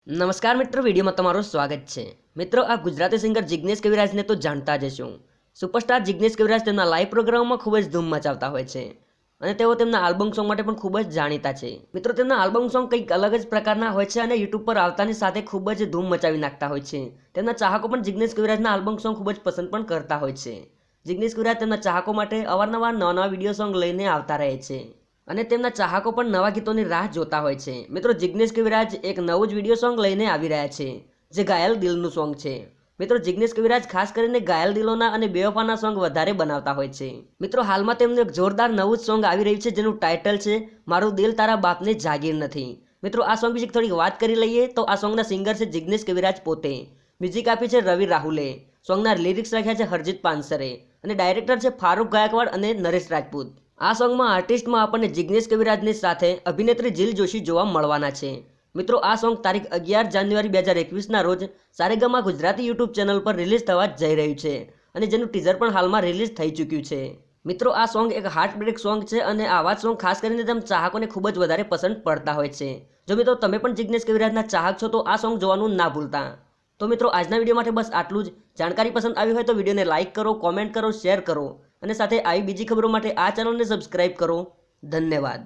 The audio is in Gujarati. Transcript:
નમસ્કાર મિત્રો, વિડીયોમાં તમારું સ્વાગત છે। મિત્રો, આ ગુજરાતી સિંગર જિગ્નેશ કવિરાજને તો જાણતા જ હશો। સુપરસ્ટાર જિગ્નેશ કવિરાજ તેમના લાઈવ પ્રોગ્રામમાં ખૂબ જ ધૂમ મચાવતા હોય છે અને તેઓ તેમના આલ્બમ સોંગ માટે પણ ખૂબ જ જાણીતા છે। મિત્રો, તેમના આલ્બમ સોંગ કંઈક અલગ જ પ્રકારના હોય છે અને યુટ્યુબ પર આવતાની સાથે ખૂબ જ ધૂમ મચાવી નાખતા હોય છે। તેમના ચાહકો પણ જિગ્નેશ કવિરાજના આલ્બમ સોંગ ખૂબ જ પસંદ પણ કરતા હોય છે। જિગ્નેશ કવિરાજ તેમના ચાહકો માટે અવારનવાર નવા વિડીયો સોંગ લઈને આવતા રહે છે અને તેમના ચાહકો પણ નવા ગીતોની રાહ જોતા હોય છે। મિત્રો, જિગ્નેશ કવિરાજ એક નવું જ વિડીયો સોંગ લઈને આવી રહ્યા છે જે ઘાયલ દિલનું સોંગ છે। મિત્રો, જિગ્નેશ કવિરાજ ખાસ કરીને ઘાયલ દિલોના અને બેવફાના સોંગ વધારે બનાવતા હોય છે। મિત્રો, હાલમાં તેમનું એક જોરદાર નવું જ સોંગ આવી રહ્યું છે જેનું ટાઇટલ છે મારું દિલ તારા બાપને જાગીર નથી। મિત્રો, આ સોંગ વિશે થોડીક વાત કરી લઈએ તો આ સોંગના સિંગર છે જિગ્નેશ કવિરાજ પોતે, મ્યુઝિક આપી છે રવિ રાહુલે, સોંગના લિરિક્સ લખ્યા છે હરજીત પાનસરે અને ડાયરેક્ટર છે ફારૂક ગાયકવાડ અને નરેશ રાજપૂત। આ સોંગમાં આર્ટિસ્ટમાં આપણને જિગ્નેશ કવિરાજની સાથે અભિનેત્રી જીલ જોશી જોવા મળવાના છે। મિત્રો, આ સોંગ તારીખ 11 જાન્યુઆરી 2021ના રોજ સારેગામા ગુજરાતી યુટ્યુબ ચેનલ પર રિલીઝ થવા જઈ રહ્યું છે અને જેનું ટીઝર પણ હાલમાં રિલીઝ થઈ ચૂક્યું છે। મિત્રો, આ સોંગ એક હાર્ટ બ્રેક સોંગ છે અને આવા જ સોંગ ખાસ કરીને તેમ ચાહકોને ખૂબ જ વધારે પસંદ પડતા હોય છે। જો મિત્રો તમે પણ જિગ્નેશ કવિરાજના ચાહક છો તો આ સોંગ જોવાનું ના ભૂલતા। તો મિત્રો, આજના વિડીયો માટે બસ આટલું જ। જાણકારી પસંદ આવી હોય તો વિડીયોને લાઇક કરો, કોમેન્ટ કરો, શેર કરો અને સાથે આવી બીજી ખબરો માટે આ ચેનલને સબસ્ક્રાઇબ કરો। ધન્યવાદ।